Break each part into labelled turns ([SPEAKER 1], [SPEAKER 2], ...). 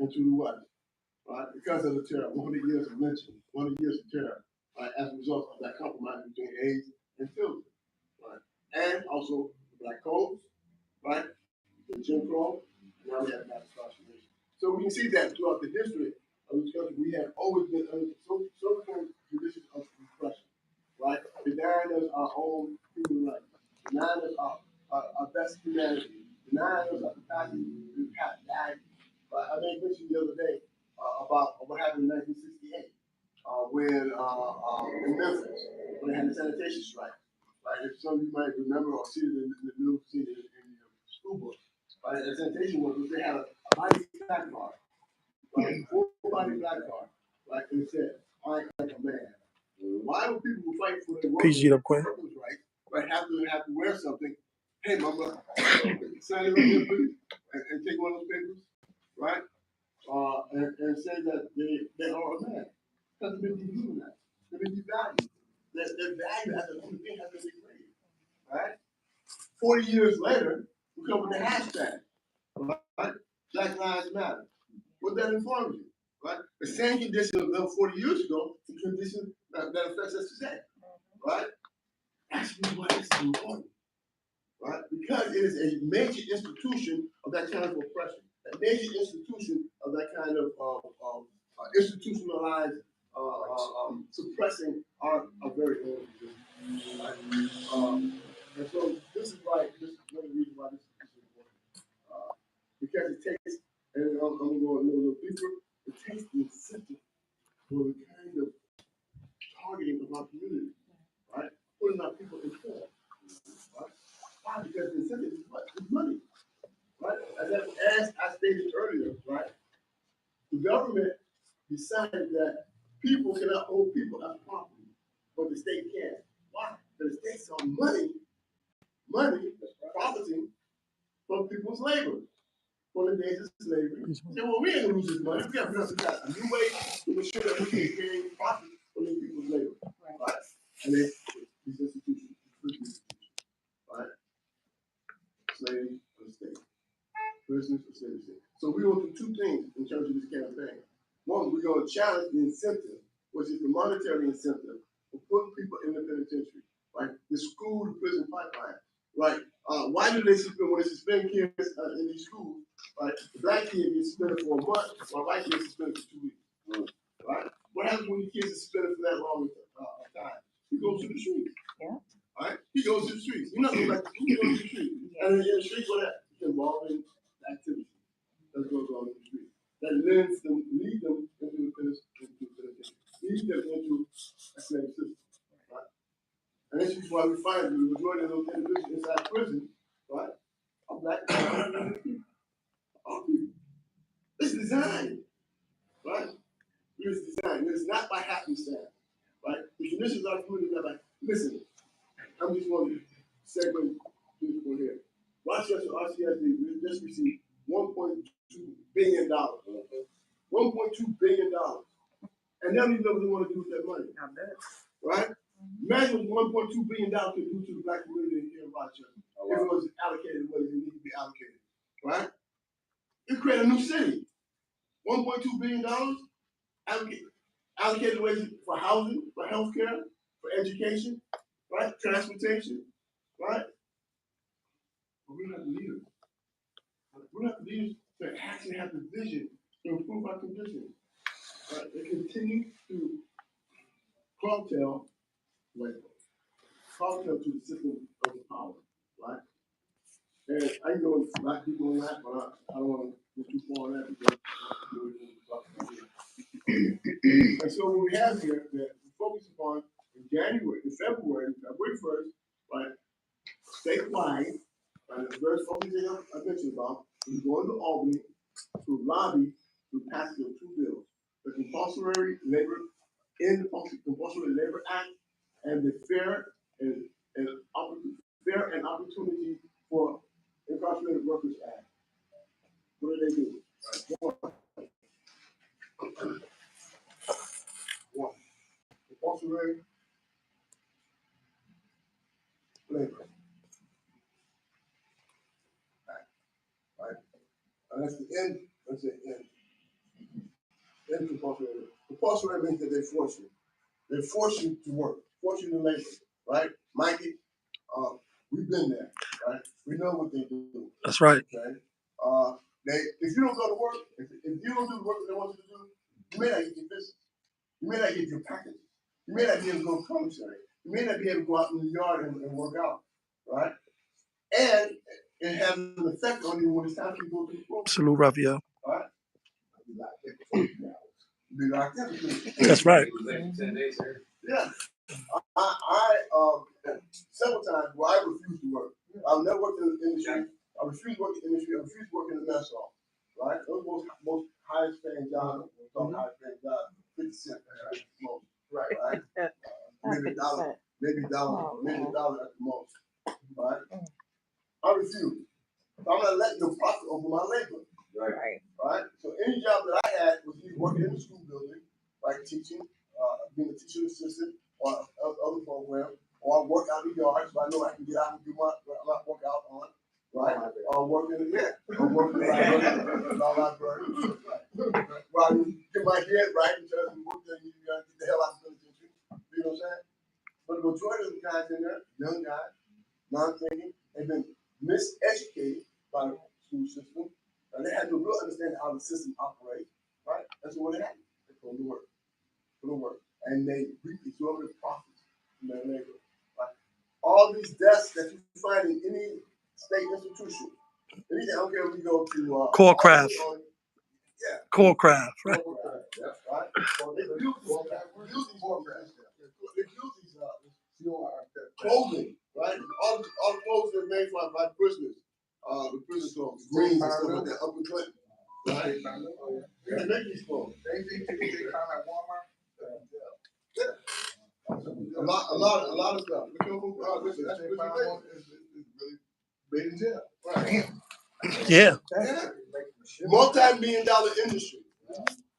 [SPEAKER 1] into the West, right? Because of the terror, 100 years of lynching, 100 years of terror, right? As a result of that compromise between AIDS and children, right? And also the Black Codes, right? The Jim Crow, and now we have mass incarceration. So we can see that throughout the history of this country, we have always been under so many conditions of repression, right? Denying us our own human rights, denying us our best humanity, denying us our capacity to pass value. I made mention the other day about what happened in 1968 when in Memphis, when they had the sanitation strike. Right? If some of you might remember or see it in the news, see it in the school book. Right? The sanitation workers, they had a body black card, right? Full body black card, right? And it said, "I am like a man." Why would people who fight for their workers' rights, right, have to wear something? Hey, my brother, sign it right here, please, and take one of those papers, right? And say that they are a man. Because they've been dehumanized. They've been devalued. Their value as a human being has been degraded. Right? 40 years later, we come with the hashtag. Right? Black Lives Matter. What that informs you. Right? The same condition of them 40 years ago, the condition that affects us today. Right? That's why this is important. Right? Because it is a major institution of that kind of oppression. A major institution of that kind of institutionalized suppressing our very own. Right? And so this is why, this is one of the reasons why this is important. Because it takes, and I'm going to go a little deeper, it takes the incentive for the kind of targeting of our community, right? Putting our people in form. Right? Why? Because the incentive is what? It's money. Right? As I stated earlier, right? The government decided that people cannot hold people as property, but the state can. Why? Because the state saw money profiting from people's labor, from the days of slavery. They said, well, we ain't gonna lose this money. We got to figure out a new way to ensure that we can gain profit from these people's labor. Right? And these institutions, right? Slave or state. Business or citizen. So we're going to do two things in terms of this campaign. One, we're going to challenge the incentive, which is the monetary incentive for putting people in the penitentiary, right? The school to prison pipeline, right? Why do they suspend, when they suspend kids in these schools, right? The black kid gets suspended for a month, while white kids suspended for 2 weeks, right? What happens when the kids are suspended for that long time? He goes to the streets. Yeah. Right? He goes to the streets. You're not going back to school, he goes to the streets. And in the streets, what happens? He's involved in activity that goes on in the street. That leads them into the penitentiary, leads them into a slave system. Right? And this is why we find the majority of those individuals inside prison, right, are black people. It's designed, right? It's designed. It's not by happenstance, right? The conditions of our community are like, listen, I'm just going to segue this one here. Rochester RCSD just received $1.2 billion. $1.2 billion. And they don't even know what they want to do with that money. Right? Imagine what $1.2 billion could do to the black community here in Rochester if it was allocated the way it needs to be allocated. Right? You create a new city. $1.2 billion allocated ways for housing, for healthcare, for education, right? Transportation, right? But we don't have the leaders. We don't have the leaders that actually have the vision to improve our conditions. Right? They continue to cocktail to the system of power, right? And I can go with a lot of people on that, but I don't want to go too far on that because and so what we have here that we focus upon in February 1st, right? Statewide, right? The first focus thing I mentioned about is going to Albany to lobby to pass the two bills: the compulsory labor act and the fair and opportunity for incarcerated workers act. What do they do? Right. One, compulsory labor act. Right. And that's the end. That's the end. That's compulsory. Compulsory means that they force you. They force you to work, force you to labor, right? Mikey, we've been there, right? We know what they do.
[SPEAKER 2] That's right.
[SPEAKER 1] Okay. If you don't go to work, if you don't do the work that they want you to do, you may not get your business. You may not get your package. You may not be able to go to commissary. You may not be able to go out in the yard and work out, right? And it has an effect on you when it's time to go to the program.
[SPEAKER 2] Salute, Raphael.
[SPEAKER 1] Right? Be locked in.
[SPEAKER 2] That's right.
[SPEAKER 1] Yeah. I several times where I refused to work. I've never worked in the industry. I refused to work in the industry. I refused to work in the mess hall. Right? Those most highest paying jobs. Highest paying jobs. 50 cents at the most. Right? Maybe $1, maybe $1 at the most. Right? I refuse. So I'm not letting them profit over my labor. Right. So any job that I had was either working in the school building, like teaching, being a teaching assistant, or other program, or I work out in the yard, so I know I can get out and do my workout on, right? Or work in the library, where I get my head right and tell them what you gotta get the hell out of the penitentiary. You know what I'm saying? But the majority of the guys in there, young guys, non-thinking, they've been miseducated by the school system. And they had to really understand how the system operates, right? That's what happened. They go to work. And they reap exorbitant profits from their labor, right? All these deaths that you find in any state institution, anything, I don't care if we go to
[SPEAKER 2] Core craft.
[SPEAKER 1] Yeah.
[SPEAKER 2] Core craft, right?
[SPEAKER 1] Right? So they use these clothing, right? All the clothes that are made by prisoners. The prison clothes, greens and stuff like that, up in Clinton. Right? They make these clothes. They kind of Walmart. A lot of stuff. Listen, that's really made in jail. Right.
[SPEAKER 2] Yeah.
[SPEAKER 1] Multi-million-dollar industry.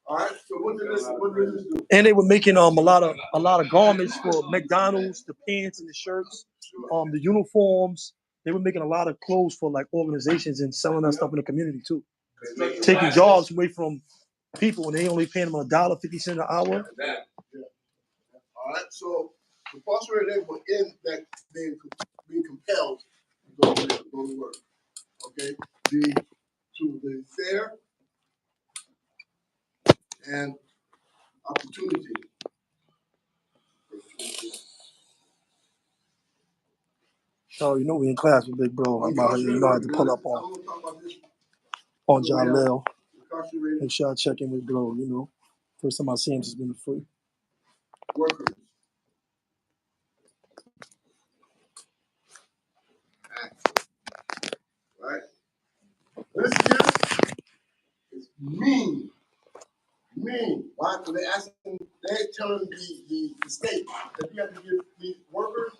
[SPEAKER 1] All right. So what did this do?
[SPEAKER 2] And they were making a lot of garments for McDonald's, the pants and the shirts, the uniforms. They were making a lot of clothes for like organizations and selling that stuff in the community too. Taking jobs away from people and they only paying them $1.50 an hour.
[SPEAKER 1] Yeah. All right. So the compulsory labor will end that being compelled to go to work. Okay. To the fair and opportunity.
[SPEAKER 2] Oh, you know we in class with Big Bro. You know I had to pull up on Jalil. Make sure I check in with Bro, you know. First time I see him has been free.
[SPEAKER 1] Workers. Right? This year is mean. Why? Because they're telling the state that you have to give these workers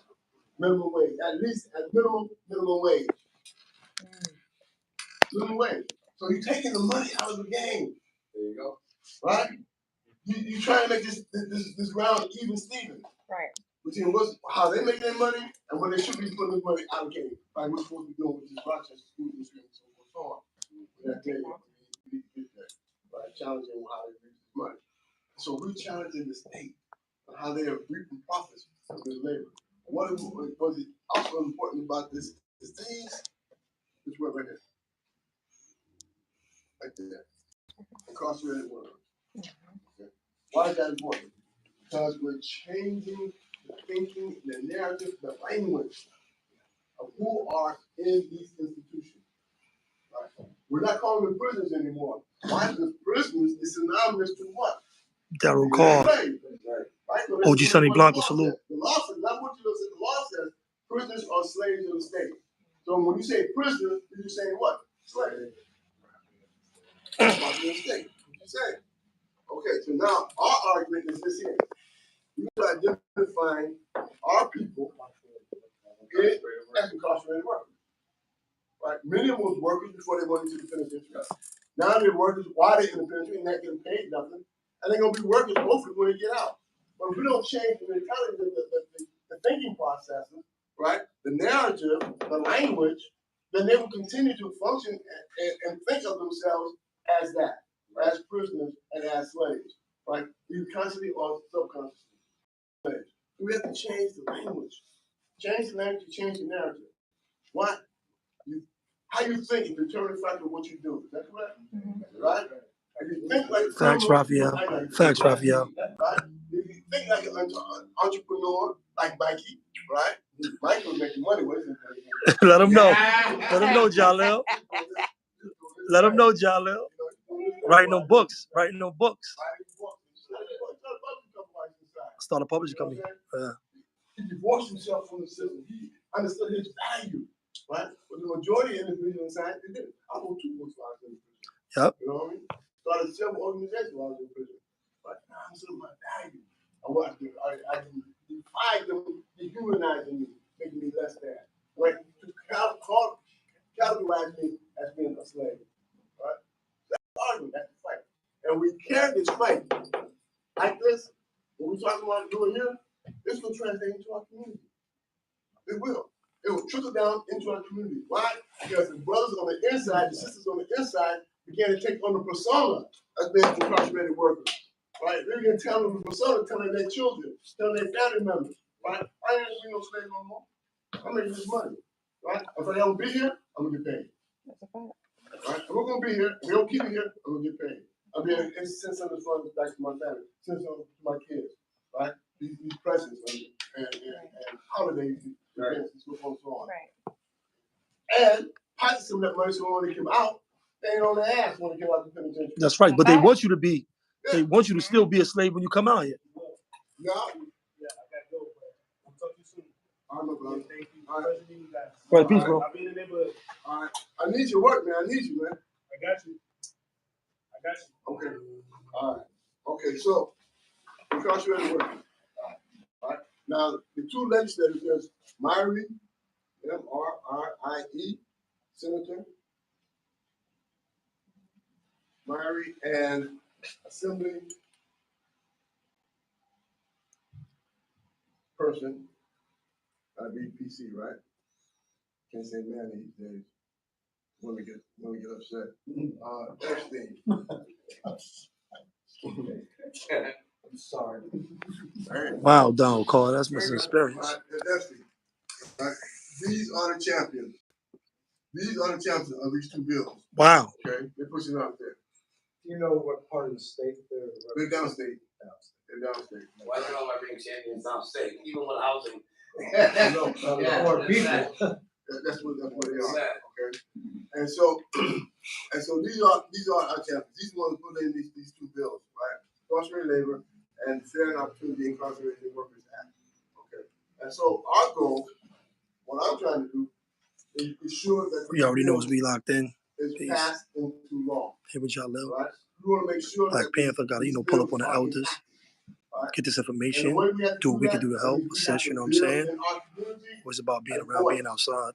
[SPEAKER 1] minimum wage, at least at minimum wage. Minimum wage. So you're taking the money out of the game. There you go. Right? You trying to make this round even Steven. Right. Between how they make their money and what they should be putting this money out of the game. Like we're supposed to be doing with this Rochester school district and so forth. That day, we need to get that. Right? Challenging how they make this money. So we're challenging the state on how they are reaping profits from this labor. What was also important about this word right here. Right there. Incarcerated workers. Okay. Why is that important? Because we're changing the thinking, the narrative, the language of who are in these institutions. Right? We're not calling them prisoners anymore. Why? Because prisoners is synonymous to what?
[SPEAKER 2] Daryl Carr.
[SPEAKER 1] Right?
[SPEAKER 2] OG Sonny Blanco, salute.
[SPEAKER 1] The law says, not what you said, the law says prisoners are slaves of the state. So when you say prisoners, you're just saying what? Slave. Property of the state. What you say? Okay, so now our argument is this here. We are identifying our people as incarcerated workers. Right? Many of them was workers before they went into the penitentiary. Now they're workers while they're in the penitentiary and not getting paid nothing. And they're going to be workers hopefully when they get out. But if we don't change the mentality, the thinking processes, right? The narrative, the language, then they will continue to function and think of themselves as that, as prisoners and as slaves, right? Either consciously or subconsciously. Slaves. So we have to change the language. Change the language to change the narrative. What? How you think is the determining factor of what you do. Is that correct? Mm-hmm. Right? If you think like
[SPEAKER 2] Facts, Raphael. Facts, Raphael.
[SPEAKER 1] Right? If you think like an entrepreneur, like Mikey, right? Mikey was making money with it.
[SPEAKER 2] Let him know. Let him know, Jalil. Let him know, Jalil. Writing no books. Writing no books. Start a publishing company.
[SPEAKER 1] He divorced himself from the system. He understood his value, right? But the majority of individuals inside, they didn't. I wrote 2 books while I was in prison.
[SPEAKER 2] Yep.
[SPEAKER 1] You know what I mean? Started several organizations while I was in prison. But now I'm still my value. I defied them, dehumanizing me, making me less than. Right? To categorize me as being a slave. Right? That's the argument, that's the fight. And we carry this fight like this, what we're talking about doing here, this will translate into our community. It will. It will trickle down into our community. Why? Because the brothers on the inside, the sisters on the inside, began to take on the persona as being incarcerated workers. Right? They began to tell them the persona, telling their children, telling their family members, right? I ain't gonna be no slave no more. I'm making this money. Right? If I don't be here, I'm gonna get paid. Right? If we're gonna be here, if we don't keep it here, I'm gonna get paid. I mean, send some of the funds back to my family, send some to my kids, right? These presents and holidays, events, and so on and so on. Right. And pocket some of that money so when they come out, they ain't on their ass when they come out the penitentiary.
[SPEAKER 2] That's right, but they want you to be, they want you to still be a slave when you come out here.
[SPEAKER 1] No. Yeah, I gotta go, but I'll talk to you soon. All right, my brother. Thank you. All right.
[SPEAKER 2] Right, peace, bro.
[SPEAKER 1] I'll be in the neighborhood. All right. I need your work, man. I need you, man. I got you. Okay. All right. Okay, so incarcerated workers. All right. Now the 2 legislators, there's Myrie, M-R-R-I-E, Senator. Myrie, and Assembly person, that'd be PC, right? Can't say man these days. When we get upset. Epstein. I'm sorry.
[SPEAKER 2] Wow, Donald Carl, that's my experience.
[SPEAKER 1] Epstein. Right. These are the champions. These are the champions of these 2 bills.
[SPEAKER 2] Wow.
[SPEAKER 1] Okay, they're pushing it out there.
[SPEAKER 3] Do you know what part of the state
[SPEAKER 1] they're downstate? They're downstate.
[SPEAKER 4] Why don't I bring champions downstate, even with housing?
[SPEAKER 3] Or people.
[SPEAKER 1] That's what they are. Okay. And so these are our champions. These ones put in these 2 bills, right? Incarcerated labor and Fair and Opportunity Incarcerated Workers Act. Okay. And so our goal, what I'm trying to do, is ensure that
[SPEAKER 2] we already know we locked in.
[SPEAKER 1] Is passed into law.
[SPEAKER 2] Hey, what y'all live?
[SPEAKER 1] Right? We want to make sure
[SPEAKER 2] Black Panther got to, pull up on the elders, get this information, do what we can do to help, assist, you know what I'm saying? It's about being around, being outside,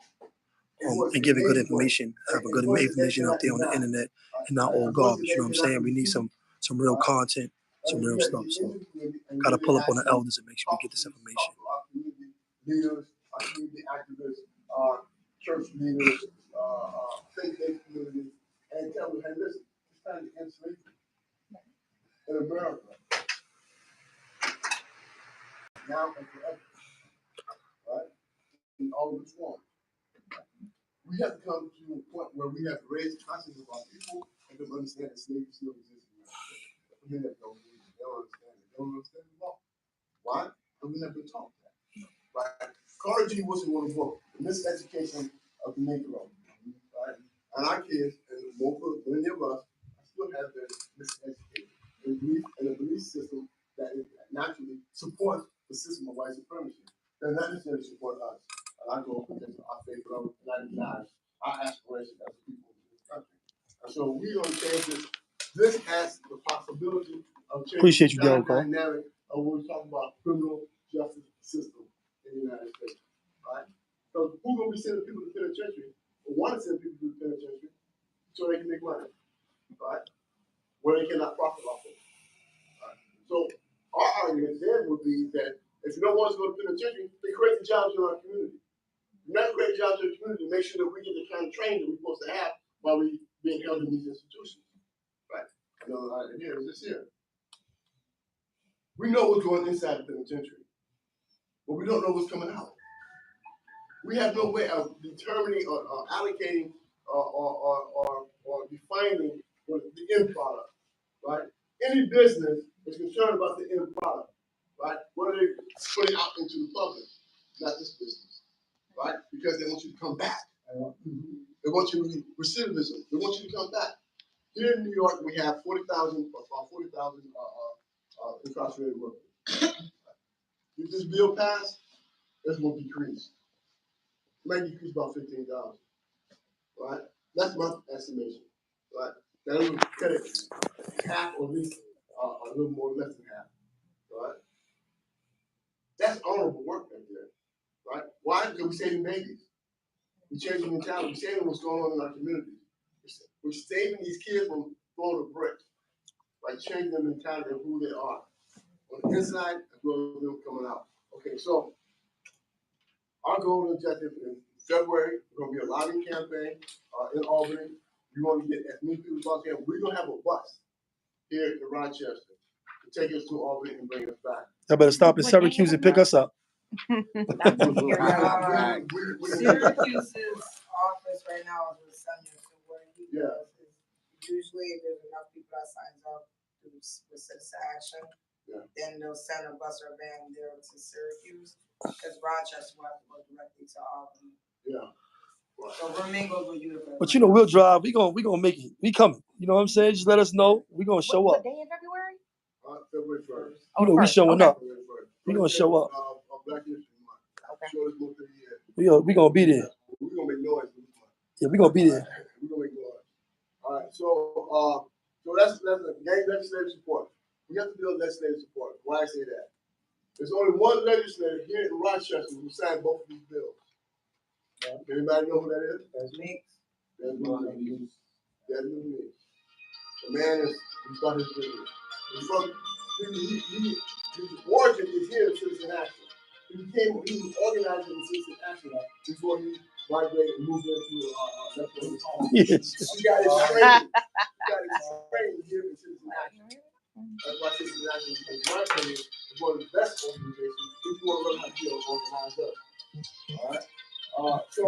[SPEAKER 2] and giving good information, having good information out there on the internet, and not all garbage, you know what I'm saying? We need some real content, some real stuff. So, got to pull up on the elders and make sure we get this information.
[SPEAKER 1] Leaders, community activists, church leaders, faith-based communities, and tell them, hey, listen, it's time to end slavery in America. Now and forever. Right? In all of its forms. We have to come to a point where we have to raise consciousness of our people and to understand that slavery still exists in America. They don't understand it. They don't understand the law. Why? Because we never been taught that. Right? Carter G. Woodson wrote a book, The Miseducation of the Negro. Right? And our kids, and many of us, still have been miseducated in a belief system that naturally supports the system of white supremacy. Does not necessarily support us. And I go because our faith love and deny our aspirations as people in this country. And so we don't change this. This has the possibility of changing
[SPEAKER 2] Appreciate you,
[SPEAKER 1] the
[SPEAKER 2] Delco.
[SPEAKER 1] dynamic of what we're talking about criminal justice system in the United States. Right? So who's gonna be sending people to the penitentiary or want to send people to the penitentiary so they can make money, right? Where they cannot profit off of it. Right? So our argument then would be that if you don't want us to go to the penitentiary, then create the jobs in our community. You not create jobs in the community, make sure that we get the kind of training that we're supposed to have while we being held in these institutions. Right. another idea is this here. We know what's going inside the penitentiary, but we don't know what's coming out. We have no way of determining or allocating or defining what the end product, right? Any business is concerned about the end product, right? What are they putting out into the public? Not this business, right? Because they want you to come back. They want you to recidivism. They want you to come back. Here in New York, we have 40,000 incarcerated workers. If this bill passed, that's going to decrease. It might decrease about 15,000, right? That's my estimation, right? That will cut it half or at least a little more less than half, right? That's honorable work right there, right? Why? Because we're saving babies. We're changing mentality. We're saving what's going on in our communities. We're saving these kids from throwing a brick by changing their mentality of who they are on the inside as well as them coming out. Okay, so our goal and objective in February, we're going to be a lobbying campaign in Albany. We're going to get as many people as possible. We're going to have a bus here in Rochester to take us to Albany and bring us back.
[SPEAKER 2] I better stop in Syracuse and pick us up.
[SPEAKER 5] Syracuse's office right now is with Sonia, so what he does is usually if there's enough people that signs up with citizen action, then they'll send a bus or van there to Syracuse, because Rochester will have to go directly to Albany.
[SPEAKER 1] Yeah.
[SPEAKER 5] So we're mingled with you.
[SPEAKER 2] But you know, we'll drive. We gonna make it. We coming. You know what I'm saying? Just let us know. We gonna show up.
[SPEAKER 6] What day in February?
[SPEAKER 1] February 1st.
[SPEAKER 2] You know, we showing up. We gonna show up.
[SPEAKER 1] Black History Month.
[SPEAKER 6] Okay.
[SPEAKER 1] Shortest month of the year.
[SPEAKER 2] We gonna be there.
[SPEAKER 1] We're gonna make noise this month.
[SPEAKER 2] Yeah, we gonna be there.
[SPEAKER 1] We're gonna make noise. All right, so that's gang legislative support. We have to build legislative support. Why I say that? There's only one legislator here in Rochester who signed both of these bills. Anybody know who that is?
[SPEAKER 3] That's me.
[SPEAKER 1] That's me. That's me. The man is he's got his business. He's from his origin is here in Citizen Action. He was organizing in Citizen Action before he migrated and moved into
[SPEAKER 2] Yes.
[SPEAKER 1] He got his training. Here in Citizen Action. That's why Citizen Action, in my opinion, is one of the best organizations if you want to learn how to be organized up. All right. So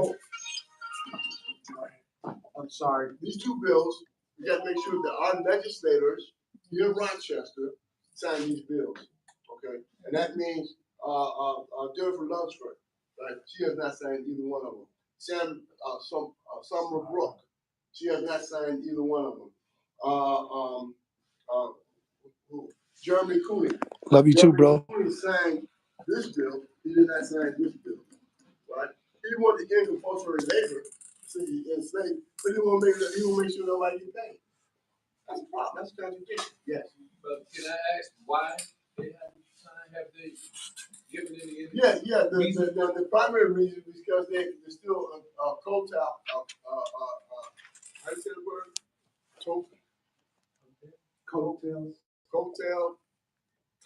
[SPEAKER 3] I'm sorry.
[SPEAKER 1] these two bills, we got to make sure that our legislators here in Rochester sign these bills. Okay, and that means Jennifer Lunsford, right? She has not signed either one of them. Summer Brook, she has not signed either one of them. Jeremy Cooney.
[SPEAKER 2] Love you too, bro.
[SPEAKER 1] Cooney signed this bill. He did not sign this bill, right? He wanted to end compulsory labor, enslaved, but he want to make sure nobody gets paid. That's a problem. That's a contradiction. Yes.
[SPEAKER 7] But can I ask why they haven't signed? Have they given any?
[SPEAKER 1] Yeah. The primary reason is because they're still coattail. How do you say the word? Coattail,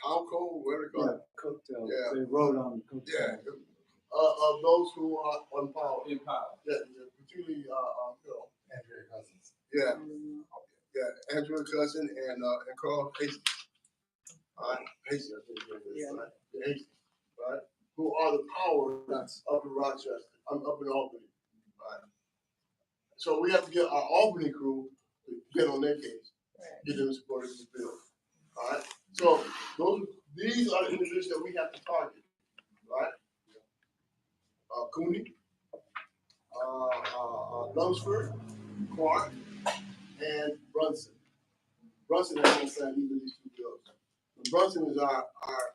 [SPEAKER 1] town code, whatever they call it.
[SPEAKER 3] Coattail.
[SPEAKER 1] Yeah.
[SPEAKER 3] They wrote on the
[SPEAKER 1] Yeah.
[SPEAKER 3] coattail.
[SPEAKER 1] Of those who are on power.
[SPEAKER 7] In power.
[SPEAKER 1] Yeah, particularly
[SPEAKER 3] Andrea Cousins.
[SPEAKER 1] Yeah, Andrew Cousin and Carl Hastings. All right, Hastings, I think it is, right? Yeah, Hastings, right? Who are the power up in Rochester, up in Albany, right? So we have to get our Albany crew to get on their case, get them supported this bill. All right. So these are the individuals that we have to target, right? Cooney, Lunsford, Clark, and Brunson. Brunson has not signed either of these two bills. Brunson is our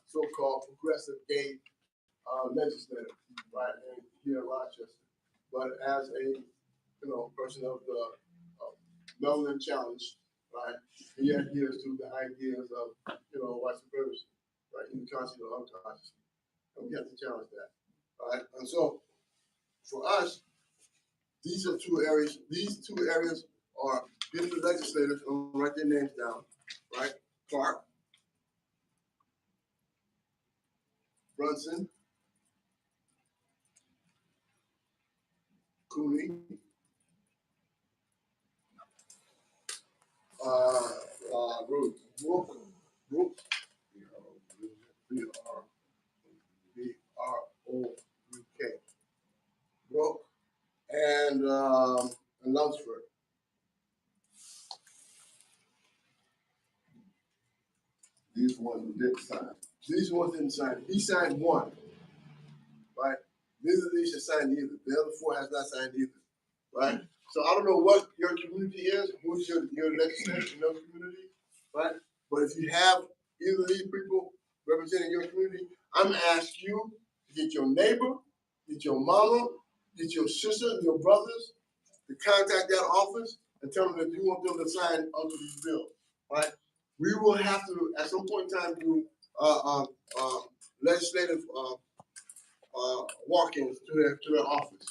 [SPEAKER 1] so-called progressive gay legislator, right, here in Rochester. But as a person of the Melanin Challenge, right, he adheres to the ideas of white supremacy, right, in the conscious or unconscious. And we have to challenge that. All right, and so for us, these are two areas. These two areas are getting the legislators and write their names down, right? Clark, Brunson, Cooney, Brooke, B-R-O-U-K, Brooke, and Lunsford. These ones who didn't sign. These ones didn't sign. He signed one, right? Neither of these should sign either. The other four has not signed either, right? So I don't know what your community is, who's your legislator in your community, right? But if you have either of these people representing your community, I'm gonna ask you to get your neighbor, get your mama, get your sister, and your brothers to contact that office and tell them that you want them to sign onto these bills, right? We will have to, at some point in time, do legislative walk-ins to their office,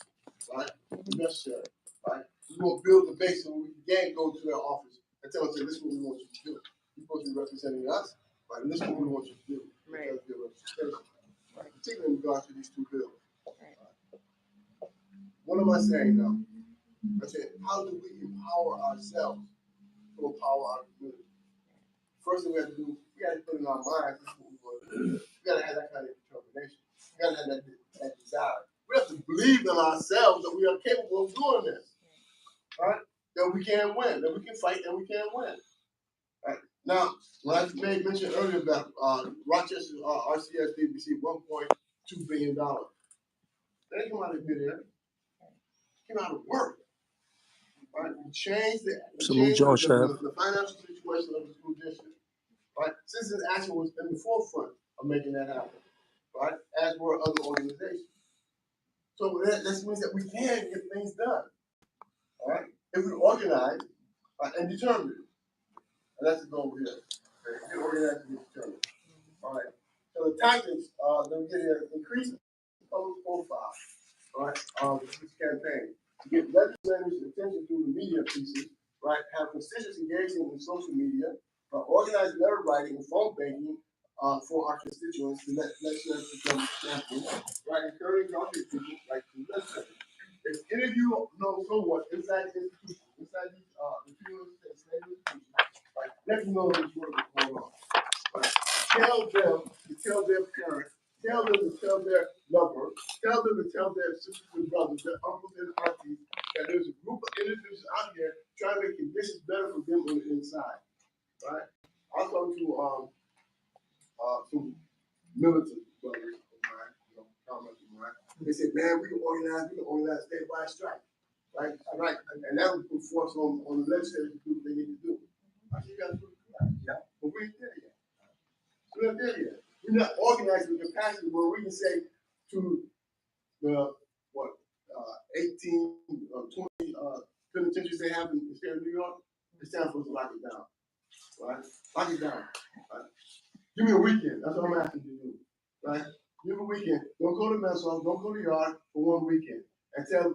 [SPEAKER 1] right? If necessary, right? We will build the base so we can go to their office and tell them, this is what we want you to do. You're supposed to be representing us, right? And this is what we want you to do.
[SPEAKER 5] Right.
[SPEAKER 1] Right. Particularly in regards to these two bills. What am I saying now? I said, how do we empower ourselves to empower our community? First thing we have to do, we got to put in our minds, this is what we want to do. We got to have that kind of determination. We got to have that desire. We have to believe in ourselves that we are capable of doing this, right? That we can win, that we can fight, and we can win. Right? Now, when I made mention earlier about Rochester RCS did receive $1.2 billion. That didn't come out of thin air. It came out of work. Right? We changed the financial situation of the school district. Right? Citizens Action was in the forefront of making that happen. Right? As were other organizations. So that means that we can get things done. All right? If we organize and determined. And that's the goal here. Okay? Get organized and get determined. All right. So the tactics that we get here increase public profile. All right. This campaign. To get legislators' attention through the media pieces, right? Have constituents engaging in social media, organize letter writing and phone banking for our constituents to let legislators become champions, right? Encourage market people like the legislators. If any of you know someone inside the institution, inside these repealers and slave institutions, right? Let them know this work is going on. Right? Tell them to tell their parents, tell them to tell their lover, tell them to tell their sisters and brothers, their uncles and aunties, that there's a group of individuals out here trying to make conditions better for them on the inside. Right? I was talking to some militant brothers of mine, comments of mine. They said, man, we can organize statewide strike. Right? Right. And that would put force on the legislators to do what they need to do. I said, you gotta do it. Yeah. But we ain't there yet. We're not there yet. We're not organized with capacity where we can say to the 18 or 20 penitentiaries they have in the state of New York, it's time for us to lock it down. Right? Lock it down. Right? Give me a weekend. That's what I'm asking you to do. Right? Give me a weekend. Don't go to mess off, don't go to yard for one weekend. And tell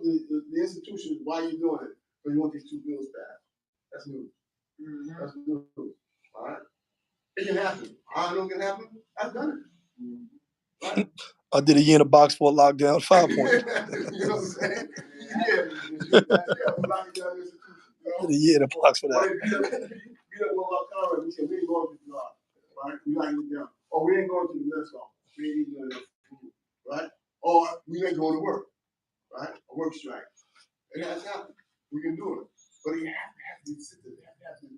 [SPEAKER 1] the institutions why you're doing it. So you want these two bills passed. That's news. Mm-hmm. That's news. All right? It can happen. I know it can happen. I've done it. Right?
[SPEAKER 2] I did a year in a box for a lockdown, 5 points.
[SPEAKER 1] You know what I'm saying? Yeah. Locking down institutions.
[SPEAKER 2] I did a year in a box for that.
[SPEAKER 1] Right? Beat up one of our colleagues. We said, we ain't going to the yard. Right? We lock it down. Or we ain't going to the mess hall. We ain't eating none of that food. Right? Or we ain't going to work. Right? A work strike. It has happened. We can do it. But you have to sit there. You have to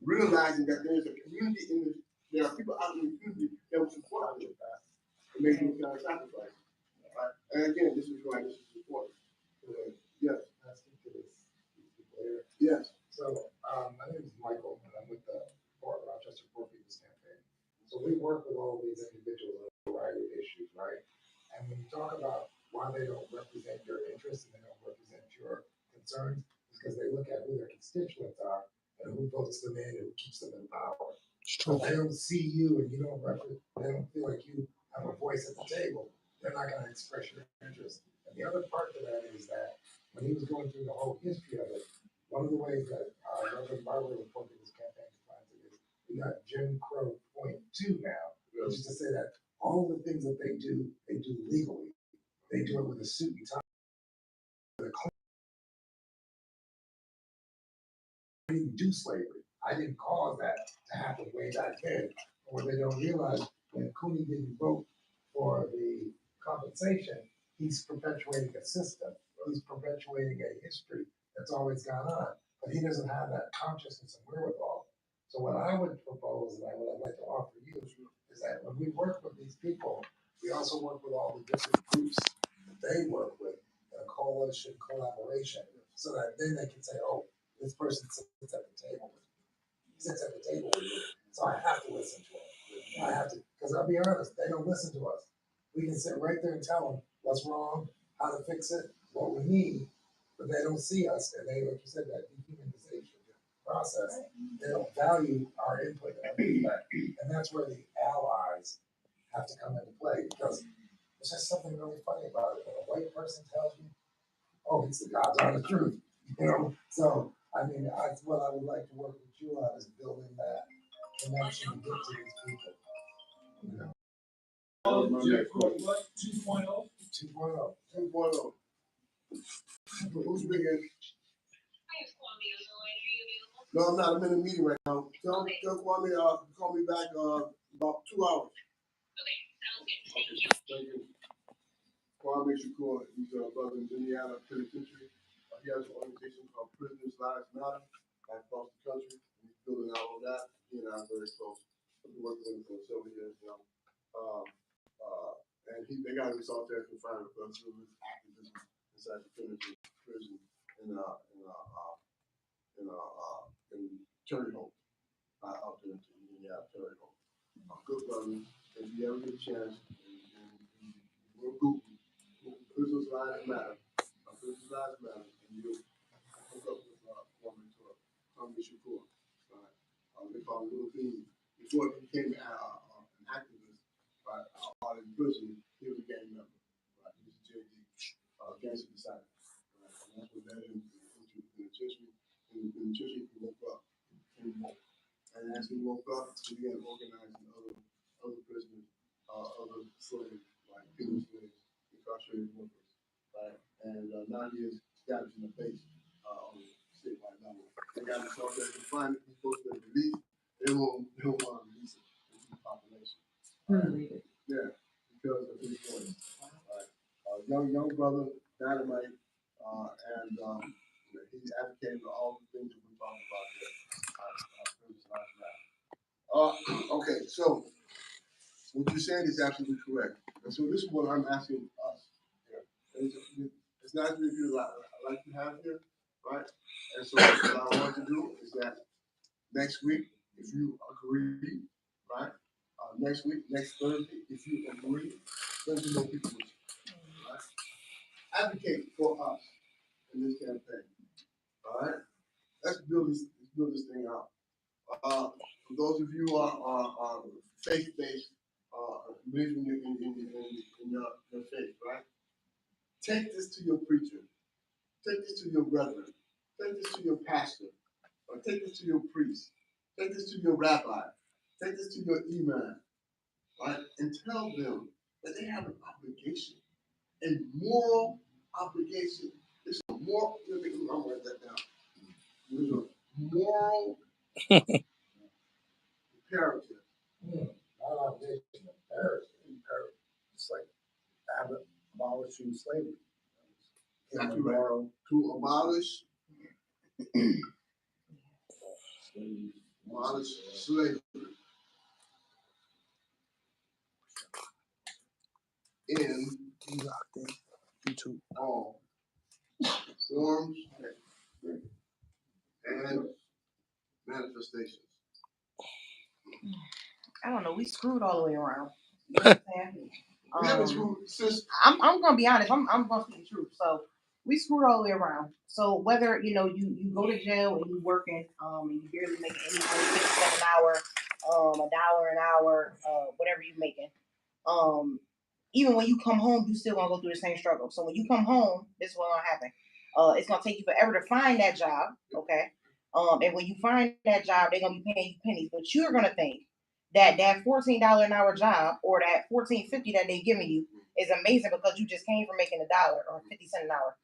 [SPEAKER 1] realizing that there's a community there are people out in the community that will support our path and make those kind of sacrifices. Right? And again, this is why this is important. Yes.
[SPEAKER 3] I speak to this people here.
[SPEAKER 1] Yes.
[SPEAKER 3] So my name is Michael, and I'm with the Rochester Poor People's Campaign. So we work with all these individuals on a variety of issues, right? And when you talk about why they don't represent your interests and they don't represent your concerns, it's because they look at who their constituents are and who votes them in and who keeps them in power. So if they don't see you and you don't represent, they don't feel like you have a voice at the table, they're not going to express your interest. And the other part to that is that when he was going through the whole history of it, one of the ways that Reverend Barber reported his campaign defines it is we got Jim Crow .2 now, which is to say that all the things that they do legally. They do it with a suit and tie. that to happen way back then. But what they don't realize, when Cooney didn't vote for the compensation, he's perpetuating a system. He's perpetuating a history that's always gone on. But he doesn't have that consciousness and wherewithal. So what I would propose, and what I'd like to offer you, is that when we work with these people, we also work with all the different groups that they work with in a coalition, collaboration, so that then they can say, oh, this person sits at the table with me. Sits at the table with me. So I have to listen to them. I have to, because I'll be honest, they don't listen to us. We can sit right there and tell them what's wrong, how to fix it, what we need, but they don't see us, and they, like you said, that dehumanization process, they don't value our input and our feedback. And that's where the allies have to come into play, because there's just something really funny about it. When a white person tells you, oh, it's the God's honest truth, you know? So, I mean, what I would like to work with you on is building that connection to get to these people, you know?
[SPEAKER 7] What, 2.0?
[SPEAKER 3] 2.0.
[SPEAKER 1] 2.0. Who's speaking? No, I'm not. I'm in a meeting right now. Tell Kwame, call me back about 2 hours. Okay, sounds good. Thank you. Kwame Shakur, he's a brother in Indiana Penitentiary. He has an organization called Prisoners Lives Matter across the country. He's building out all that. He and I are very close. I've been working with him for several years now. And they got him solitary confinement because of his activism inside the penitentiary prison in Terry Home, out there in Indiana, Terry Home. Good brother, if you ever get a chance, and we're Google, Prisoners Lives Matter, Prisoners Lives Matter, and you'll hook up with Kwame Shakur. They call him Little Bean. Before he became an activist, right, out in prison, he was a gang member, right? He was a JD, gangster disciple, right? And that's what led him into the penitentiary. In the penitentiary, he woke up. And as he woke up, he began organizing other prisoners, other slaves, like penal slaves, incarcerated workers, right? And now he is establishing a base on the statewide level. They got himself there to find it, he's supposed to be released. They don't want to release it into the population. Right? Yeah, because of his voice. Right? Young brother, dynamite, and he's advocating for all the things that we're talking about here. Okay, so what you're saying is absolutely correct. And so this is what I'm asking us. It's not a review like you have here, right? And so what I want to do is that next week, if you agree, right? Next week, next Thursday, if you agree, send some more people with you, right? Advocate for us in this campaign, all right? Let's build this thing out. For those of you who are faith-based, believing in your faith, right? Take this to your preacher. Take this to your brethren. Take this to your pastor. Or take this to your priest. Take this to your rabbi. Take this to your imam, right? And tell them that they have an obligation, a moral obligation. It's a moral, I'm going to write that down. There's a moral imperative.
[SPEAKER 3] Not obligation, imperative. It's like abolishing slavery.
[SPEAKER 1] Exactly right. To abolish slavery in all forms and manifestations.
[SPEAKER 5] I don't know. We screwed all the way around. You know what I'm saying? I'm gonna be honest. I'm gonna speak the truth. So we screwed all the way around. So whether you go to jail and you working, and you barely making any money, 57 an hour, $1 an hour, whatever you making, even when you come home, you still gonna go through the same struggle. So when you come home, this is what's gonna happen. It's gonna take you forever to find that job, okay? And when you find that job, they're gonna be paying you pennies, but you're gonna think that $14 an hour job or that $14.50 that they're giving you is amazing because you just came from making $1 or 50 cents an hour.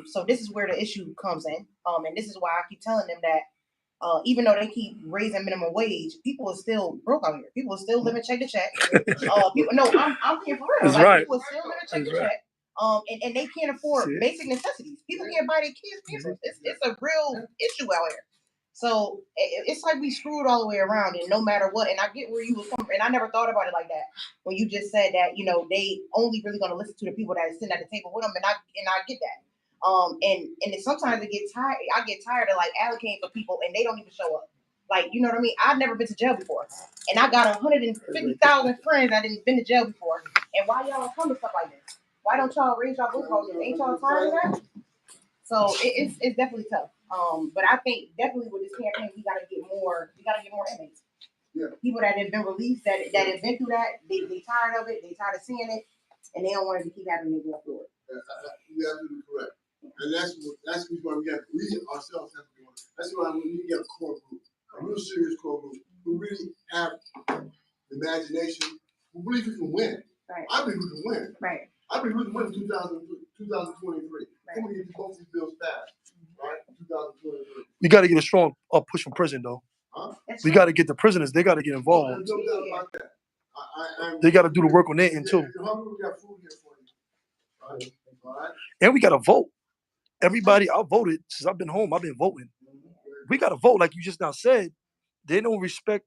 [SPEAKER 5] So this is where the issue comes in. And this is why I keep telling them that even though they keep raising minimum wage, people are still broke out here. People are still living check to check. People, no, I'm here for real.
[SPEAKER 2] That's
[SPEAKER 5] like
[SPEAKER 2] right.
[SPEAKER 5] people are still living check
[SPEAKER 2] That's
[SPEAKER 5] to
[SPEAKER 2] right.
[SPEAKER 5] check. And they can't afford basic necessities. People can't buy their kids pampers. It's a real issue out here. So it's like we screwed all the way around, and no matter what. And I get where you was coming from, and I never thought about it like that when you just said that they only really gonna listen to the people that are sitting at the table with them, and I get that. And sometimes it gets tired. I get tired of like advocating for people, and they don't even show up. Like, you know what I mean? I've never been to jail before, and I got 150,000 friends that didn't been to jail before. And why y'all come to stuff like this? Why don't y'all raise y'all voice? Ain't y'all tired of that? So it's definitely tough. But I think definitely with this campaign, we gotta get more inmates.
[SPEAKER 1] Yeah.
[SPEAKER 5] People that have been released, that have been through that, they tired of it, they tired of seeing it, and they don't want it to keep happening to go through it.
[SPEAKER 1] You're absolutely correct. And that's why we ourselves have to be on. That's why we need to get a core group, a real serious core group, who really have imagination, who believe we can win.
[SPEAKER 5] Right.
[SPEAKER 1] I believe we can win.
[SPEAKER 5] Right.
[SPEAKER 1] I believe we can win in 2023.
[SPEAKER 5] Right.
[SPEAKER 1] When we get both these bills passed, right? 2023.
[SPEAKER 2] We got to get a strong push from prison, though.
[SPEAKER 1] Huh?
[SPEAKER 2] We got to get the prisoners. They got to get involved.
[SPEAKER 1] There's no doubt about that.
[SPEAKER 2] They got to do the work on their end too.
[SPEAKER 1] If you're hungry, we got food here for you. All right.
[SPEAKER 2] And we got to vote. Everybody, I voted since I've been home. I've been voting. We got to vote, like you just now said. They don't respect,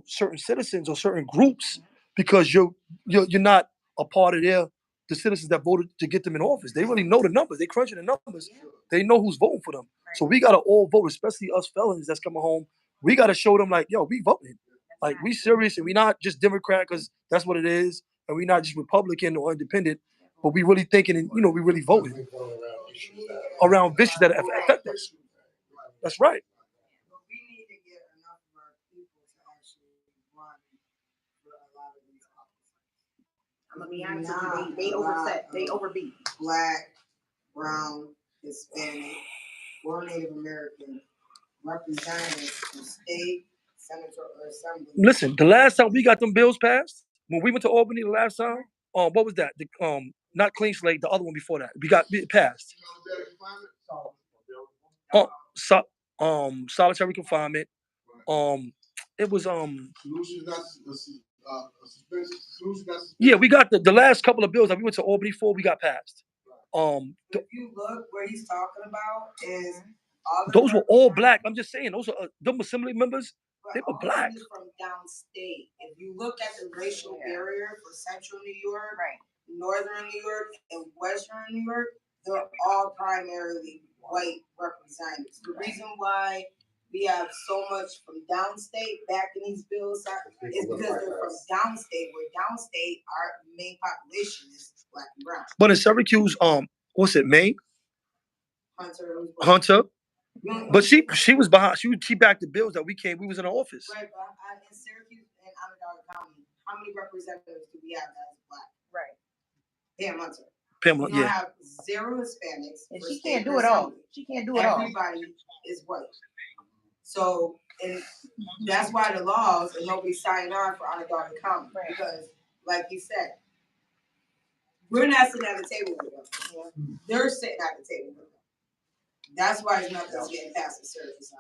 [SPEAKER 2] certain citizens or certain groups because you're not a part of the citizens that voted to get them in office. They really know the numbers. They crunching the numbers. They know who's voting for them. So we got to all vote, especially us felons that's coming home. We got to show them like, yo, we voting. Like, we serious, and we not just Democrat because that's what it is, and we not just Republican or independent, but we really thinking and, we really voting around issues that affect us. That's right.
[SPEAKER 5] But we need to get enough of our people to actually run for a lot of these offices. I'm gonna be honest with you, they overset, they overbeat. Black, brown, Hispanic, or Native American representatives from state, senator, or assembly.
[SPEAKER 2] Listen, the last time we got them bills passed, when we went to Albany the last time, what was that? Not clean slate, the other one before that. We got it passed. Solitary confinement. It was yeah, we got the last couple of bills that we went to Albany for, we got passed.
[SPEAKER 5] If you look where he's talking about is
[SPEAKER 2] those were all black. I'm just saying, those are them assembly members. They were black.
[SPEAKER 5] From downstate. If you look at the racial barrier for central New York, northern New York, and western New York, they're all primarily white representatives. The reason why we have so much from downstate back in these bills is because they're from downstate, where downstate, our main population is black and brown.
[SPEAKER 2] But in Syracuse, what's it, Maine? Hunter. But she was behind. She backed the bills that we was in the office.
[SPEAKER 5] Right, but in Syracuse and Onondaga County, how many representatives do we have that is black? Right. Pam Hunter. We don't have zero Hispanics. And she can't do it all. She can't do it all. Everybody is white. So, and that's why the laws and nobody signed on for Onondaga County. Because, like you said, we're not sitting at the table with them. They're sitting at the table with them. That's why it's nothing's getting past the surface.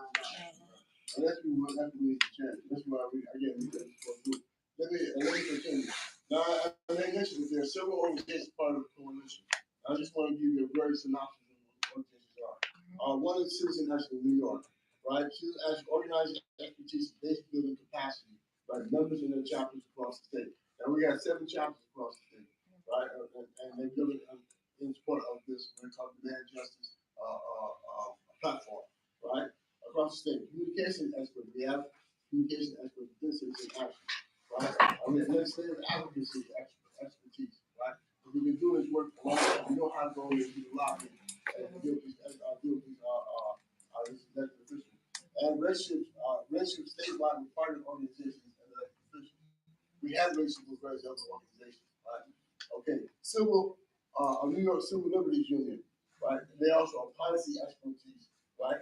[SPEAKER 1] And that's what we need to change. That's why let me continue. Now, I mentioned that there are several organizations part of the coalition. I just want to give you a very synopsis of what organizations are. One is Citizen Action in New York, right? Citizen Action organizing expertise, basic building capacity, right? Members in their chapters across the state. And we got 7 chapters across the state, right? And they build it in support of this when it comes to demand justice platform, right? Across the state. Communication experts. We have communication experts within Citizen Action, right? Legislative advocacy expertise, right? Because we've been doing this work for a long time. We know how to go in and do the lobbying and deal with these executive officials. And relationships statewide with partner organizations and elected officials. We have relationships with various other organizations, right? Okay. New York Civil Liberties Union, right? They also have policy expertise, right?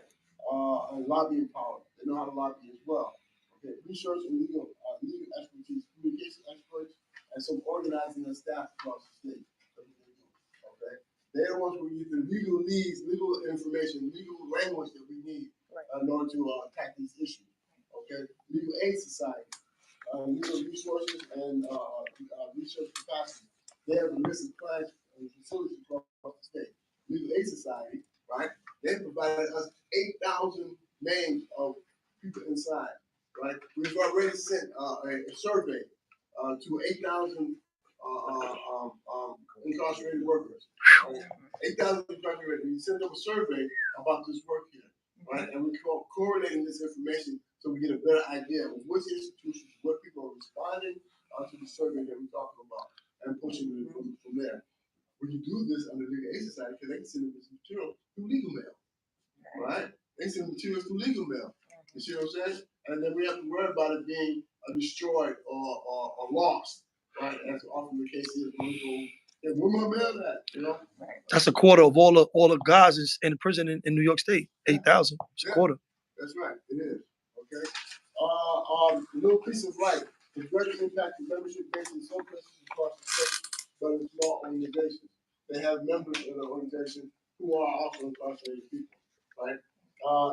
[SPEAKER 1] And lobbying power. They know how to lobby as well. Okay, research and legal expertise, communication experts, and some organizing and staff across the state. Okay, they're the ones who use the legal needs, legal information, legal language that we need in order to attack these issues. Okay, legal aid society, legal resources and research capacity. They have a list of clients and facilities across the state. Legal aid society, right? They provided us 8,000 names of people inside, right? We've already sent a survey to 8,000 incarcerated workers. 8,000 incarcerated. We sent them a survey about this work here, right? And we're correlating this information so we get a better idea of which institutions, what people are responding to the survey that we're talking about, and pushing it from there. We can do this under legal aid society because they can send this material through legal mail, right? They send materials through legal mail. You see what I'm saying? And then we have to worry about it being destroyed or lost, right? As often the case is when we go, where my mail at? You know?
[SPEAKER 2] That's a quarter of all the guys in prison in New York State. 8,000. It's a quarter.
[SPEAKER 1] That's right. It is. Okay. No piece of right. The direct impact of membership based in some places across the state, but in small organizations. They have members in the organization who are also incarcerated people, right?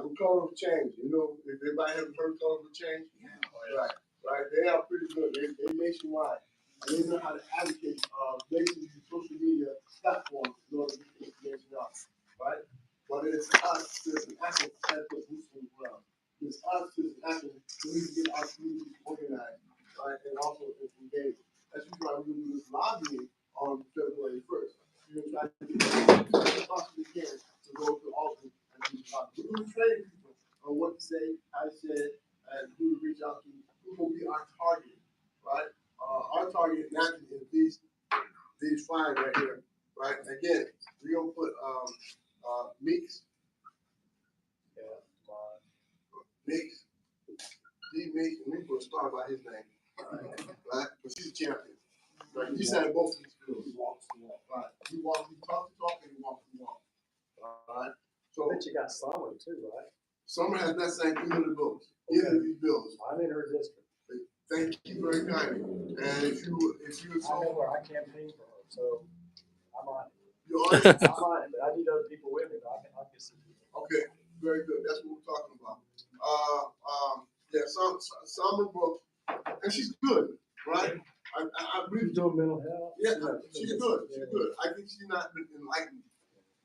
[SPEAKER 1] The color of change. You know, if everybody has heard color of change, right. They are pretty good. They nationwide. And they know how to advocate basically social media platforms in order to get the information out, right? But it's us, there's an action to put boots on the ground. It's us, there's an action to need to get our communities organized, right? And also engaged. That's why we're going to do this lobbying on February 1st. We're going to try to get as possibly can to go to Albany and do the lobbying. We're going to train people on what to say, how to say it, and who to reach out to, who will be our target, right? Our target naturally is these five right here, right? Again, we're going to put Meeks, Meeks, D Meeks, and we put a star by his name, right? Because he's a champion. Right? You said both of these skills. He walks the walk. Right. He walks, he talks the talk, and he walks the walk. All right. So
[SPEAKER 6] I bet you got Summer too, right?
[SPEAKER 1] Summer has that same thing in the books. Either of these bills.
[SPEAKER 6] I'm in her district.
[SPEAKER 1] Thank you very kindly. And if you
[SPEAKER 6] I know her, I campaigned for her, so I'm on it.
[SPEAKER 1] you're on it.
[SPEAKER 6] I'm on it, but I need other people with me, but I can see.
[SPEAKER 1] Okay, very good. That's what we're talking about. Yeah, Summer Brooks, and she's good, right? I really
[SPEAKER 6] She's doing mental health.
[SPEAKER 1] Yeah, she's good. She's good. I think she's not been enlightened,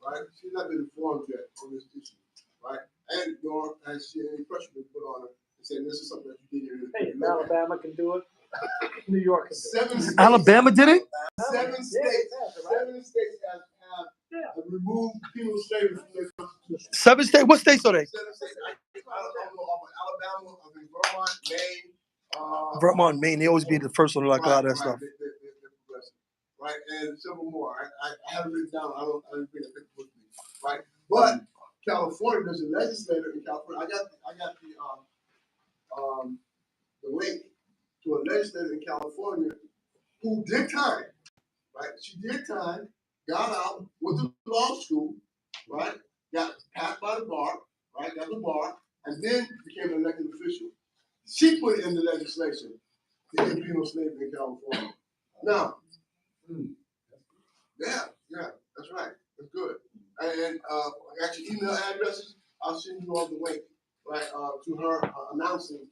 [SPEAKER 1] right? She's not been informed yet on this issue, right? And nor has she any pressure been put on her and saying this is something that you did here.
[SPEAKER 6] Hey, if Alabama can do it, New York can do it.
[SPEAKER 1] 7 states.
[SPEAKER 2] Alabama did it?
[SPEAKER 1] 7 states. 7 states have removed penal slavery from their constitution.
[SPEAKER 2] 7 states? What states are they?
[SPEAKER 1] 7 states. I don't know about Alabama, I mean Vermont, Maine.
[SPEAKER 2] Vermont, Maine. They always be the first one to like a lot of that stuff.
[SPEAKER 1] They're progressive, right? And several more. I haven't written down. I didn't bring a picture with me, right? But California, there's a legislator in California. I got the link to a legislator in California who did time, right? She did time, got out, went to law school, right? Got passed by the bar, right? Got the bar, and then became an elected official. She put it in the legislation to end penal slavery in California. Now, yeah, that's right. That's good. And I got your email addresses. I'll send you all the link, right, to her announcing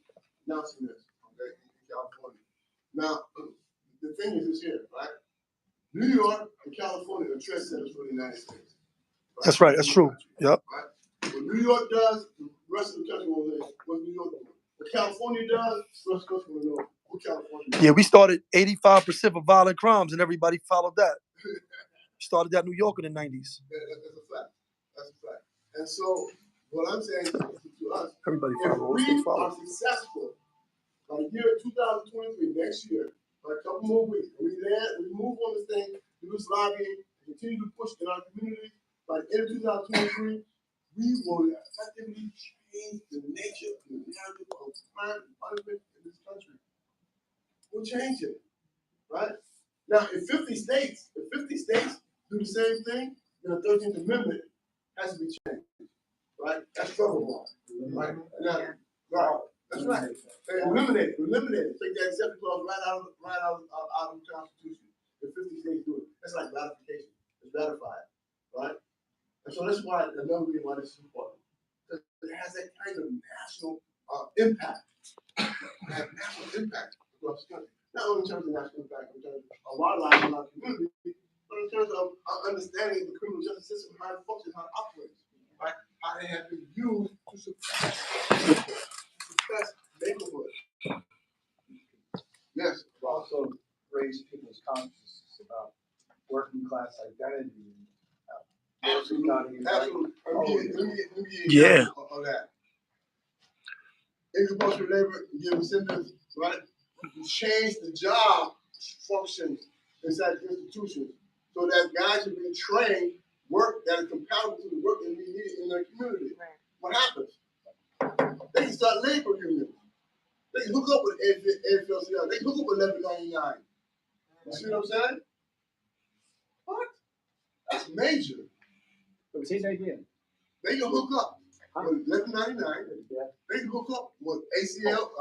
[SPEAKER 1] this, okay, in California. Now, the thing is this here, right? New York and California are trendsetters for the United States. Right?
[SPEAKER 2] That's right. That's true. Yep.
[SPEAKER 1] Right? What New York does, the rest of the country won't know what New York does. What California does, the rest of the country will know what California does.
[SPEAKER 2] Yeah, we started 85% of violent crimes, and everybody followed that. Started that in New York in the 90s.
[SPEAKER 1] Yeah, that's a fact. That's a fact. And so, what I'm saying to us,
[SPEAKER 2] Everybody
[SPEAKER 1] if
[SPEAKER 2] followed.
[SPEAKER 1] we
[SPEAKER 2] They
[SPEAKER 1] are
[SPEAKER 2] followed.
[SPEAKER 1] successful by the year 2023, next year, by a couple more weeks, and we move on this thing, do this lobbying, continue to push in our communities, by the end of 2023, we will effectively change the nature and the narrative of crime and punishment in this country. We'll change it, right? Now, if 50 states do the same thing, then the 13th Amendment has to be changed, right? That's trouble law, right? Now, right. That's right. And eliminate it. Take that exception clause right out of the Constitution. If 50 states do it, that's like ratification. It's ratified, right? And so that's why another reason why this is important. because it has that kind of national impact. It has national impact across the country. Not only in terms of national impact, in terms of our lives in our community, but in terms of our understanding of the criminal justice system, how it functions, how it operates, right? How they have been used to suppress neighborhoods. Yes,
[SPEAKER 6] Also raise people's consciousness about working class identity.
[SPEAKER 1] absolutely, absolutely. Let me give you an
[SPEAKER 2] Yeah.
[SPEAKER 1] example of that. In compulsory labor, give incentives, right? You change the job functions inside the institutions so that guys are being trained work that is compatible to the work that we need in their community.
[SPEAKER 5] Right.
[SPEAKER 1] What happens? They can start labor unions. They can hook up with AFL-CIO. They can hook up with 1199. You see what I'm saying? What? That's major.
[SPEAKER 6] But say that again.
[SPEAKER 1] They can hook up with 1199.
[SPEAKER 6] Yeah.
[SPEAKER 1] They can hook up with ACL,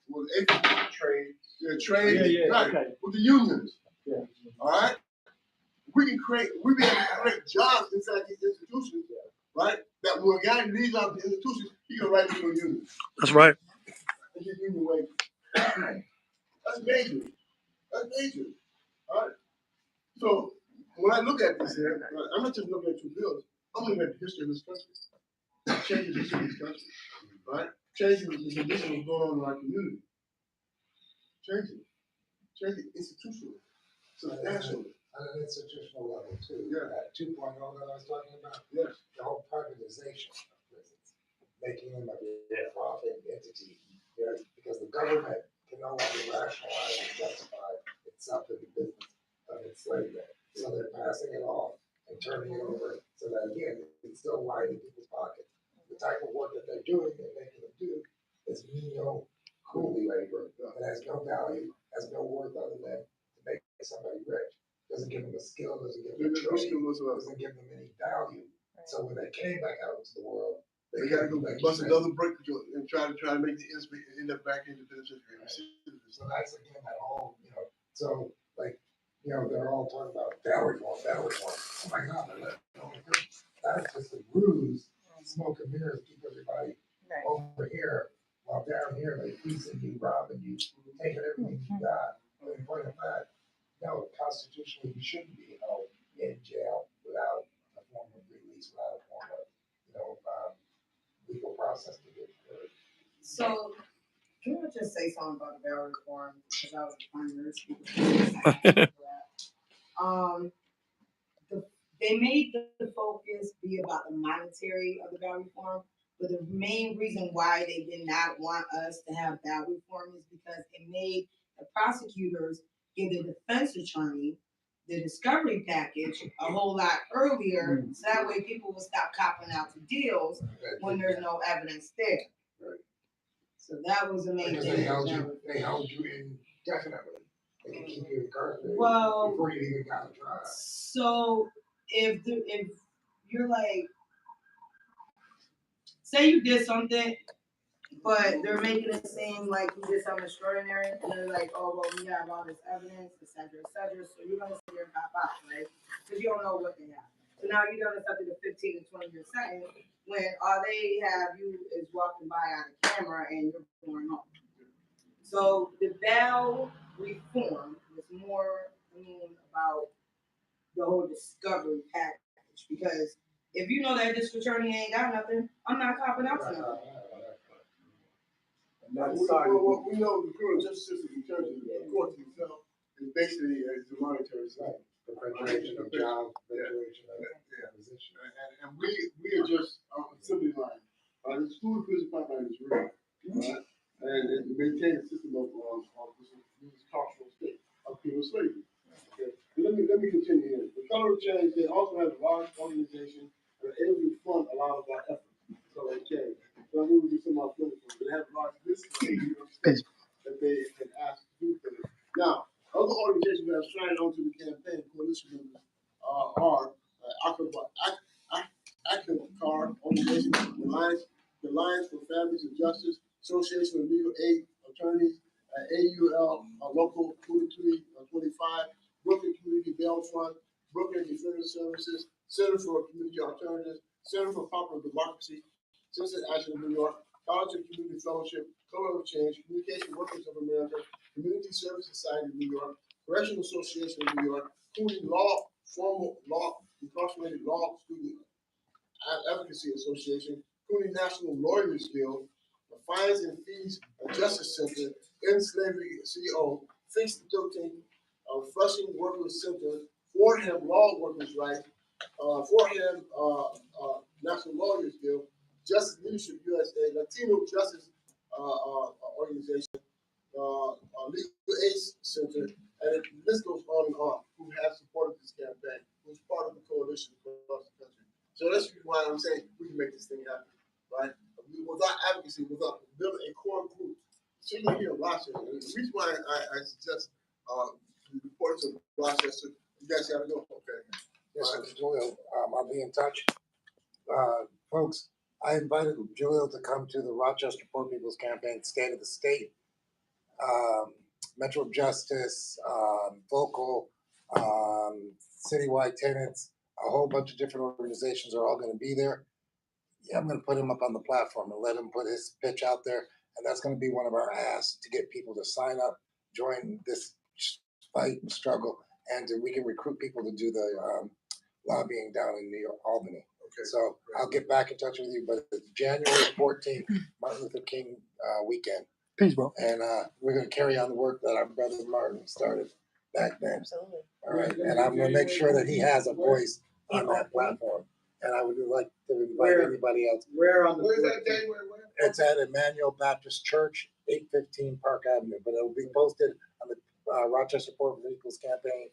[SPEAKER 1] with AFL trade. Yeah, trade.
[SPEAKER 6] Yeah,
[SPEAKER 1] right,
[SPEAKER 6] okay.
[SPEAKER 1] with the unions.
[SPEAKER 6] Yeah.
[SPEAKER 1] All right. We be able to create jobs inside these institutions, right? That when a guy leaves out the institutions, he can write into a union.
[SPEAKER 2] That's right.
[SPEAKER 1] And get union wages. That's major. That's major. All right. So when I look at this here, I'm not just looking at two bills. I'm looking at the history of this country, changing the history of this country, right? Changing the conditions going on in our community. Changing institutionally, substantially.
[SPEAKER 3] On an institutional level too.
[SPEAKER 1] Yeah.
[SPEAKER 3] That 2.0 that I was talking about.
[SPEAKER 1] Yes.
[SPEAKER 3] The whole privatization of prisons, making them a profit entity. You know, because the government can no longer rationalize and justify itself in the business of enslavement. So they're passing it off and turning it over so that again, it's still lining people's pockets. The type of work that they're doing and making them do is menial, coolie labor that has no value, has no worth other than to make somebody rich. Doesn't give them a skill, doesn't give them a trade, doesn't give them any value. So when they came back out into the world,
[SPEAKER 1] They gotta go bust another break and try to make the ends meet and end up back in the penitentiary.
[SPEAKER 3] So that's again that whole, you know, so like, you know, they're all talking about value reform. Oh my God, that's just a ruse, smoke and mirrors, keep everybody over here, while down here they fleecing you, robbing you, taking everything you got. But in point of fact, no, constitutionally you shouldn't be held in jail without a form of release, without a form of, you know, legal process to get through.
[SPEAKER 5] So, can I just say something about the bail reform, because I was a primary speaker. They made the focus be about the monetary of the bail reform, but the main reason why they did not want us to have bail reform is because it made the prosecutors give the defense attorney the discovery package a whole lot earlier, so that way people will stop copping out to deals when there's no evidence there.
[SPEAKER 3] Right.
[SPEAKER 5] So that was the main
[SPEAKER 3] Because
[SPEAKER 5] thing.
[SPEAKER 3] they held you indefinitely. They can keep you incarcerated
[SPEAKER 5] Well,
[SPEAKER 3] before you even got a trial.
[SPEAKER 5] so if you're like, say you did something, but they're making it seem like you did something extraordinary, and they're like, oh, well, we have all this evidence, et cetera, so you're gonna sit there and cop out, right? Because you don't know what they have. So now you're gonna accept a 15 to 20-year sentence when all they have you is walking by on a camera and you're going home. So the bail reform was more about the whole discovery package, because if you know that district attorney ain't got nothing, I'm not copping out to nothing.
[SPEAKER 1] We know the criminal justice system in terms of the courts itself is basically a monetary system.
[SPEAKER 3] Perpetuation of jobs, perpetuation of position.
[SPEAKER 1] And we are just assembly line. The school prison pipeline is real, right? And it maintains a system of this cultural state of penal slavery. Okay. But let me continue here. The color of change, they also have a large organization and are able to fund a lot of our efforts. So they change. So I'm going to do some more political. They have a large list that they can ask to do things. Now, other organizations that have signed on to the campaign, coalition members, are ACAR organization, the Alliance for Families of Justice, Association of Legal Aid Attorneys, AUL, Local 2325, Brooklyn Community Bail Fund, Brooklyn Defender Services, Center for Community Alternatives, Center for Popular Democracy, Citizen Action of New York, College and Community Fellowship, Color of Change, Communication Workers of America, Community Service Society of New York, Correctional Association of New York, Cooney Law, Formal Law, Incarcerated Law Student Advocacy Association, Cooney National Lawyers Guild, the Fines and Fees Justice Center, End Slavery CO, Fix the 13th, Flushing Workers Center, Fordham Law Workers' Rights, Fordham National Lawyers Guild, Justice Leadership USA, Latino Justice Organization, Legal Aid Center, and the list goes on and on, who have supported this campaign, who's part of the coalition across the country. So that's why I'm saying we can make this thing happen, right? Without advocacy, without building a core group, particularly here in Rochester, and the reason why I suggest the importance of Rochester, you guys have to go, okay?
[SPEAKER 3] Yes, Jalil, I'll be in touch. Folks, I invited Jalil to come to the Rochester Poor People's Campaign State of the State. Metro Justice, Vocal, Citywide Tenants, a whole bunch of different organizations are all going to be there. Yeah, I'm going to put him up on the platform and let him put his pitch out there. And that's going to be one of our asks, to get people to sign up, join this fight and struggle, and we can recruit people to do the lobbying down in New York, Albany. Okay. So I'll get back in touch with you, but it's January 14th, Martin Luther King weekend.
[SPEAKER 2] Peace, bro.
[SPEAKER 3] And we're going to carry on the work that our brother Martin started back then.
[SPEAKER 5] Absolutely.
[SPEAKER 3] All right. And I'm going to make sure that he has a voice on that platform. And I would like to invite anybody else.
[SPEAKER 6] Where on the?
[SPEAKER 1] Where's that day? Where?
[SPEAKER 3] It's at Emmanuel Baptist Church, 815 Park Avenue, but it'll be posted on the Rochester Poor People's Campaign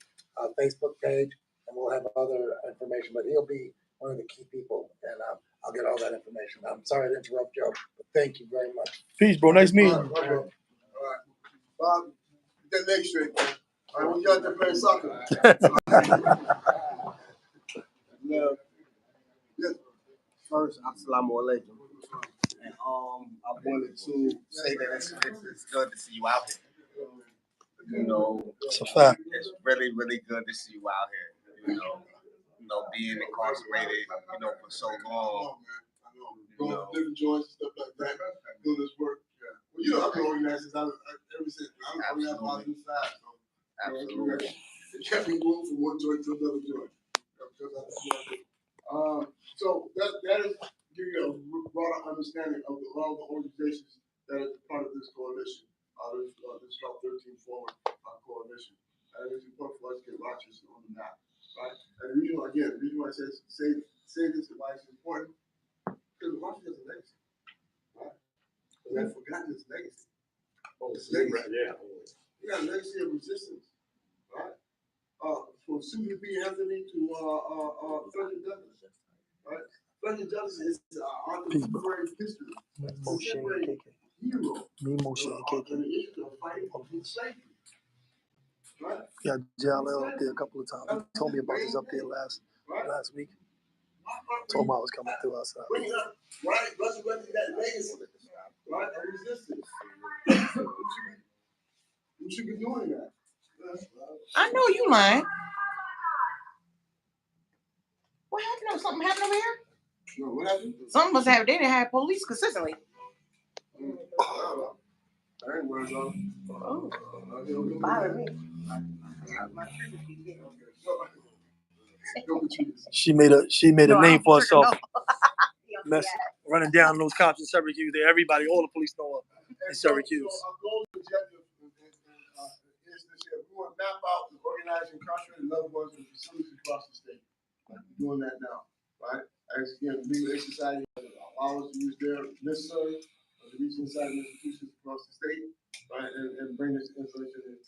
[SPEAKER 3] Facebook page, and we'll have other information, but he'll be one of the key people, and I'll get all that information. I'm sorry to interrupt, Joe, but thank you very much.
[SPEAKER 2] Peace, bro. Nice meeting you.
[SPEAKER 1] All right. Bob, get that leg straight, man. All right, we got to play soccer. Yes.
[SPEAKER 4] First, assalamu alaikum. And I wanted to say that it's good to see you out here. You know,
[SPEAKER 2] It's a fact.
[SPEAKER 4] it's really, really good to see you out here. You know, being incarcerated, for so long.
[SPEAKER 1] Going to different joints and stuff like that, doing this work. Yeah. Well, I've been organized since ever since. I'm organized on the side. So,
[SPEAKER 4] Absolutely.
[SPEAKER 1] It kept me moving from one joint to another joint. So that is give you a broader understanding of all the organizations that are part of this coalition, this Trump 13 Forward coalition. And it's important for us to get Rochester on the map, right? And the reason why I say this and why it's important, because Rochester has a legacy, right? We have forgotten its legacy. Its legacy. Yeah. We got a legacy of resistance, right? From Susan B. Anthony to Frederick Douglass, right? Frederick Douglass is our contemporary history. Contemporary hero.
[SPEAKER 2] Me, Moshe, and KK.
[SPEAKER 1] And the issue of fighting against slavery. Right?
[SPEAKER 2] Yeah, Jalil up there a couple of times. He told me about this up there last week. Told him I was coming through outside.
[SPEAKER 1] Bring it up, right? Resurrecting that legacy, right? And resistance. We should be doing that.
[SPEAKER 5] I know you lying. What happened? Something happened over here?
[SPEAKER 1] No, what happened?
[SPEAKER 5] Something must have. They didn't have police consistently.
[SPEAKER 1] I ain't worried about it.
[SPEAKER 5] Oh, bother me.
[SPEAKER 2] She made a name for herself.
[SPEAKER 5] No.
[SPEAKER 2] Running down those cops in Syracuse. Everybody, all the police know her in Syracuse.
[SPEAKER 1] Our goal and objective is this year. We want to map out and organize incarcerated loved ones in facilities across the state. We're doing that now, right? As again, Legal Aid Society allow us to use their listserv of the reach inside institutions across the state, right, and bring this information in.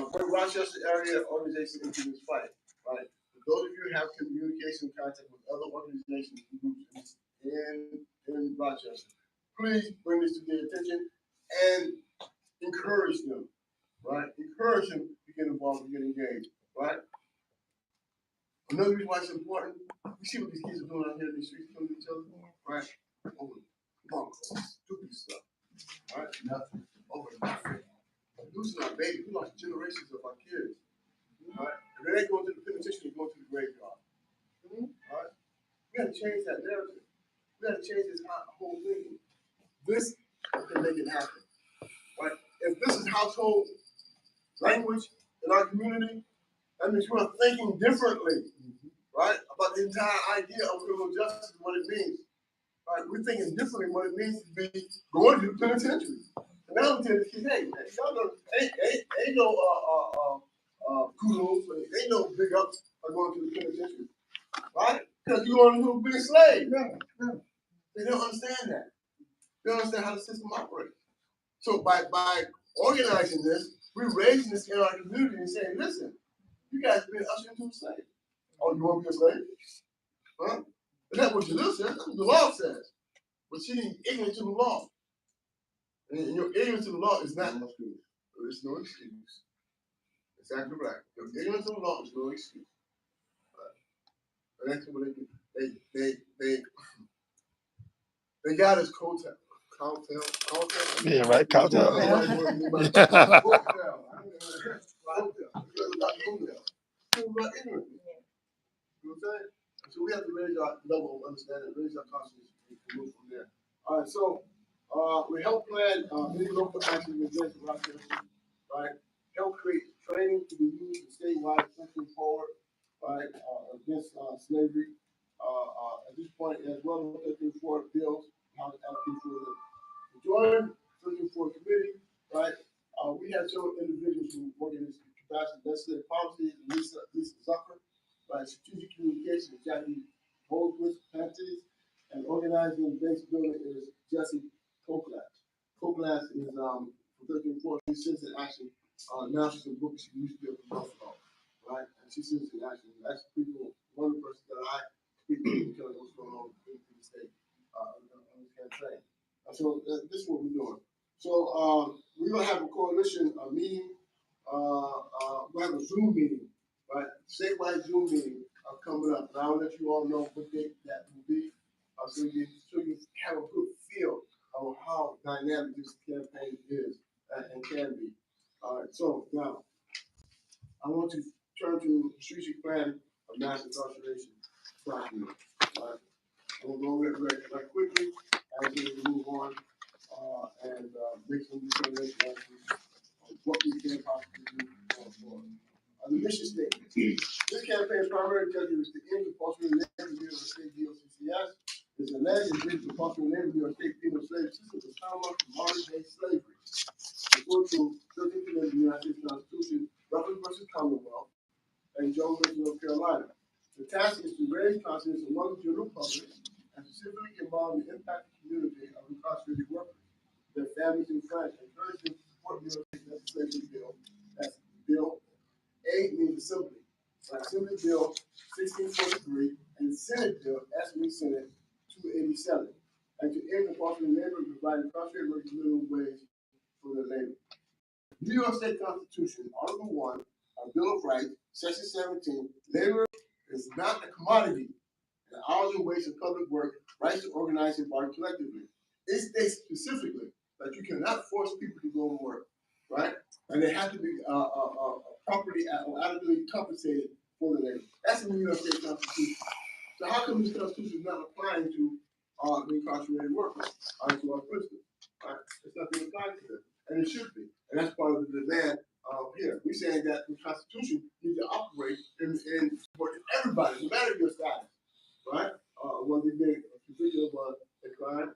[SPEAKER 1] Bring Rochester area organization into this fight, right? For those of you who have communication contact with other organizations and groups in Rochester, please bring this to their attention and encourage them, right? Encourage them to get involved and get engaged, right? Another reason why it's important, we see what these kids are doing out here in the streets, killing each other, right? Over punk, stupid stuff, right? Nothing. Over nothing. Losing our babies, we lost generations of our kids, right? If they ain't going to the penitentiary, they're going to the graveyard, right? We got to change that narrative. We better change this whole thing. This can make it happen. Right? If this is household language in our community, that means we're thinking differently, right? About the entire idea of criminal justice and what it means. Right? We're thinking differently what it means to be going to the penitentiary. And now we tell the kids, hey, y'all know, ain't no kudos, ain't no big ups for going to the penitentiary, right? Because you're going to be a slave. No. They don't understand that. They don't understand how the system operates. So by organizing this, we're raising this in our community and saying, listen, you guys have been ushered into a slave. Oh, you want to be a slave? Huh? And that's what Jalil says. That's what the law says. But she's ignorant to the law. And your ignorance to the law is not an excuse. It's no excuse. Exactly right. Your ignorance to the law is no excuse. Right? And that's what they do. They got us coattail.
[SPEAKER 2] Yeah, right. Cocktail.
[SPEAKER 1] So we have to raise our level of understanding, raise our consciousness, and move from there. All right, so we help plan any local action against Rochester, right? Help create training to be used in statewide pushing forward, right, against slavery. At this point, as well as looking for bills, how to allocate for the join looking for a committee, right? We have several individuals who work in this capacity. Legislative policy, Lisa Zucker, right? Strategic communication, Jackie Holdsworth, Panties, and organizing base building is Jesse Koklas. Koklas is from 1340. She sits in action. Now she's in books. She used to be a professional, right? And she sits in action. That's people. One person that I speak to tell what's going on in the state on this campaign. So this is what we're doing. So we're gonna have a coalition meeting. We'll have a Zoom meeting, right? Statewide Zoom meeting coming up. And I'll let you all know what date that will be, so you have a good feel of how dynamic this campaign is and can be. All right. So now I want to turn to the strategic plan of mass incarceration document. Right? We'll go over it right quickly as we move on and make some determination as to what we can possibly do going forward. The mission statement. This campaign's primary objective is to end the compulsory labor deal of the state DOCCS. It's alleged that the compulsory labor deal of state penal slave system is paramount to modern-day slavery. According to 13th Amendment of the United States Constitution, Ruffin versus Commonwealth, and Jones versus North Carolina. The task is to raise consciousness among the general public and specifically involve the impacted community of incarcerated workers, their families and friends, encourage them to support the legislation bill. That's Bill A means Assembly. Assembly Bill 1643 and Senate Bill S.B. Senate 287. And to end compulsory labor and provide incarcerated workers minimum wage for their labor. New York State Constitution, Article 1, Bill of Rights, Section 17, labor is not a commodity. The hours and wages of public work, rights to organize and bargain collectively. It states specifically that you cannot force people to go to work, right? And they have to be properly or adequately compensated for the labor. That's in the New York State Constitution. So how come this Constitution is not applying to the incarcerated workers, to our prisoners? Right? It's not being applied to them, and it should be. And that's part of the demand here. We're saying that the Constitution needs to operate for everybody, no matter your status, right? Whether you've been convicted of a crime,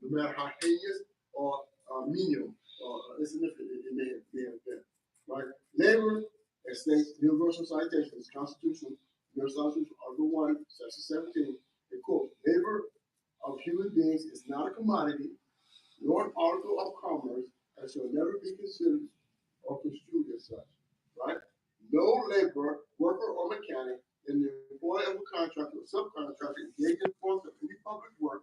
[SPEAKER 1] no matter how heinous or menial or insignificant it may have been, right? Labor, it states universal citations, Constitution, Universal Constitution, Article 1, Section 17, it quotes, labor of human beings is not a commodity, nor an article of commerce, and shall never be considered or construed as such, right? No laborer, worker, or mechanic in the employ of a contractor or subcontractor engaged in force of any public work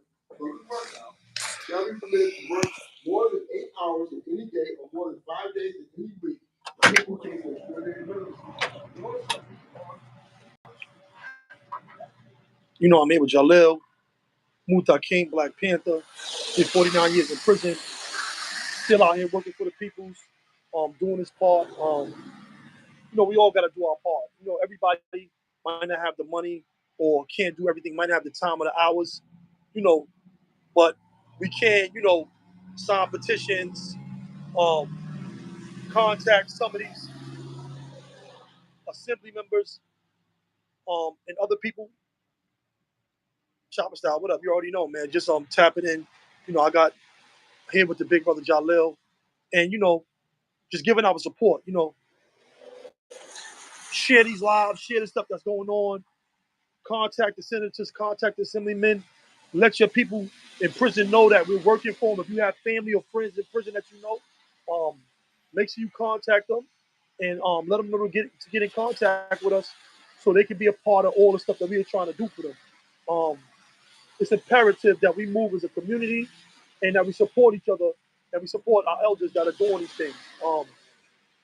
[SPEAKER 1] shall be permitted to work more than 8 hours in any day or more than 5 days in any week.
[SPEAKER 2] You know, I'm here with Jalil, Muntaqim, Black Panther, did 49 years in prison, still out here working for the peoples, doing his part. You know, we all got to do our part. You know, everybody might not have the money or can't do everything, might not have the time or the hours. You know, but we can, sign petitions, contact some of these assembly members, and other people. Chopper style, what up? You already know, man. Just tapping in. I got here with the big brother Jalil, and just giving our support. Share these lives, share the stuff that's going on. Contact the senators, contact the assemblymen. Let your people in prison know that we're working for them. If you have family or friends in prison that you know, make sure you contact them and let them know to get in contact with us so they can be a part of all the stuff that we are trying to do for them. It's imperative that we move as a community and that we support each other and we support our elders that are doing these things.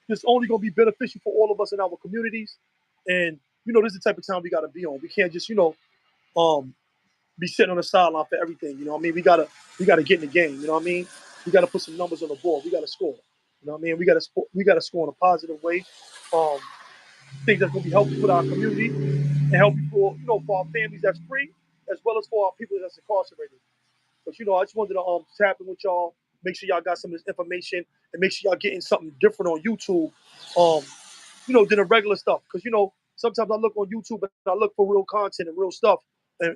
[SPEAKER 2] It's only going to be beneficial for all of us in our communities. And, this is the type of time we got to be on. We can't just, be sitting on the sideline for everything. You know what I mean? We gotta get in the game. You know what I mean? We gotta put some numbers on the board. We gotta score. You know what I mean? We gotta score in a positive way. Um, Things that's gonna be helpful for our community and helpful for our families that's free, as well as for our people that's incarcerated. But I just wanted to tap in with y'all, make sure y'all got some of this information, and make sure y'all getting something different on YouTube. Than the regular stuff. Because sometimes I look on YouTube and I look for real content and real stuff, and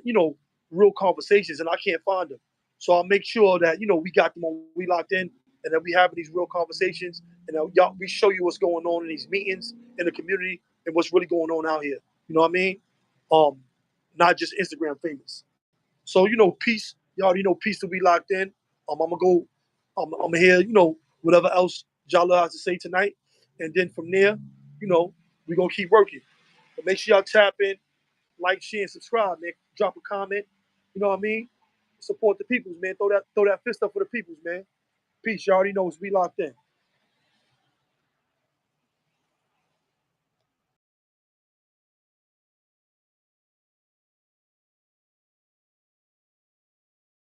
[SPEAKER 2] real conversations, and I can't find them. So I'll make sure that we got them when we locked in, and that we having these real conversations, and that we show you what's going on in these meetings in the community and what's really going on out here. You know what I mean? Not just Instagram famous. So peace. You already know peace to be locked in. I'm gonna go. I'm gonna hear whatever else Jalil has to say tonight, and then from there, we're gonna keep working. But make sure y'all tap in, like, share, and subscribe, man. Drop a comment. You know what I mean? Support the peoples, man. Throw that fist up for the peoples, man. Peace. You already know it's we locked in.